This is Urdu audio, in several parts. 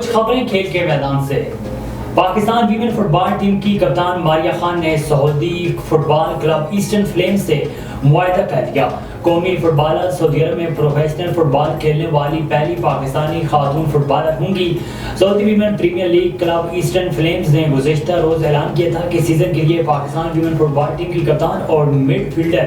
کچھ خبریں کھیل کے میدان سے۔ پاکستان ویمن فٹ بال ٹیم کی کپتان ماریہ خان نے سعودی فٹ بال کلب ایسٹرن فلیمز سے معاہدہ کر لیا۔ قومی فٹ بالر سعودی عرب میں پروفیشنل فٹ بال کھیلنے والی پہلی پاکستانی خاتون فٹ بالر ہوں گی۔ Saudi women premier league club eastern flames نے گزشتہ روز اعلان کیا تھا کہ سیزن کے لیے پاکستان ویمن فٹ بال ٹیم کی کپتان اور مڈ فیلڈر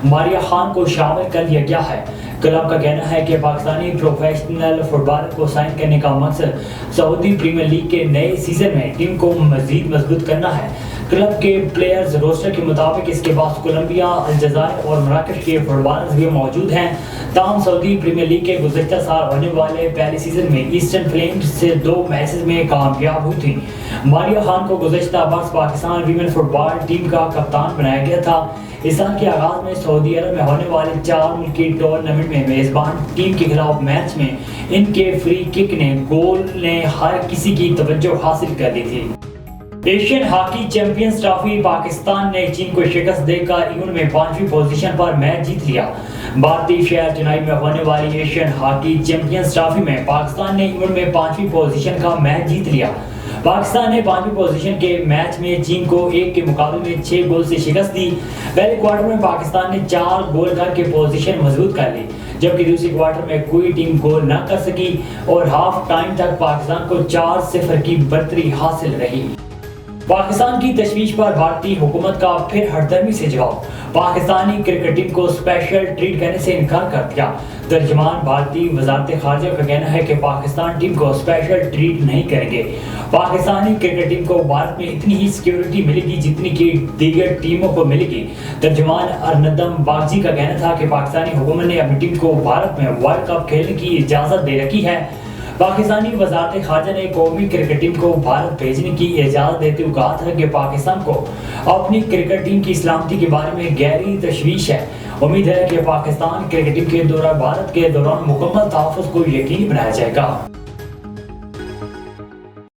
ماریہ خان کو شامل کر لیا گیا ہے۔ کلب کا کہنا ہے کہ پاکستانی پروفیشنل فٹ بالر کو سائن کرنے کا مقصد سعودی پریمیئر لیگ کے نئے سیزن میں ٹیم کو مزید مضبوط کرنا ہے۔ کلب کے پلیئرز روسٹر کے مطابق اس کے پاس کولمبیا، الجزائر اور مراکش کے فٹ بالرز بھی موجود ہیں۔ تاہم سعودی پریمیئر لیگ کے گزشتہ سال ہونے والے پہلے سیزن میں ایسٹرن فلیمز سے 2 میچز میں کامیاب ہوئی تھی۔ ماریہ خان کو گزشتہ برس پاکستان ویمن فٹ بال ٹیم کا کپتان بنایا گیا تھا۔ اس سال کے آغاز میں سعودی عرب میں ہونے والے 4 ملکی ٹورنامنٹ میں میزبان ٹیم کے خلاف میچ میں ان کے فری کک نے گول نے ہر کسی کی توجہ حاصل کر لی تھی۔ Asian hockey champions trophy Pakistan نے چین کو شکست دے کر ایونٹ میں 5ویں پوزیشن پر میچ جیت لیا۔ بھارتی شہر چنائی میں ہونے والی ایشین ہاکی چیمپئنز ٹرافی میں پاکستان نے ایونٹ میں 5ویں پوزیشن کا میچ جیت لیا۔ پاکستان نے 5ویں پوزیشن کے میچ میں چین کو 1 کے مقابلے میں 6 گول سے شکست دی۔ پہلے کوارٹر میں پاکستان نے 4 گول کر کے پوزیشن مضبوط کر لی، جبکہ دوسری کوارٹر میں کوئی ٹیم گول نہ کر سکی اور ہاف ٹائم تک پاکستان کو 4-0 کی برتری حاصل رہی۔ پاکستان کی تشویش پر بھارتی حکومت کا پھر ہٹ درمی سے جواب۔ پاکستانی کرکٹ ٹیم کو اسپیشل ٹریٹ کرنے سے انکار کر دیا۔ ترجمان بھارتی وزارت خارجہ کا کہنا ہے کہ پاکستان ٹیم کو اسپیشل ٹریٹ نہیں کریں گے۔ پاکستانی کرکٹ ٹیم کو بھارت میں اتنی ہی سیکیورٹی ملے گی جتنی کہ دیگر ٹیموں کو ملے گی۔ ترجمان ارندم باگچی کا کہنا تھا کہ پاکستانی حکومت نے اپنی ٹیم کو بھارت میں ورلڈ کپ کھیلنے کی اجازت دے رکھی ہے۔ پاکستانی وزارت خارجہ نے قومی کرکٹ ٹیم کو بھارت بھیجنے کی اجازت دیتے ہوئے کہا تھا کہ پاکستان کو اپنی کرکٹ ٹیم کی سلامتی کے بارے میں گہری تشویش ہے۔ امید ہے کہ پاکستان کرکٹ ٹیم کے دورہ بھارت کے دوران مکمل تحفظ کو یقینی بنایا جائے گا۔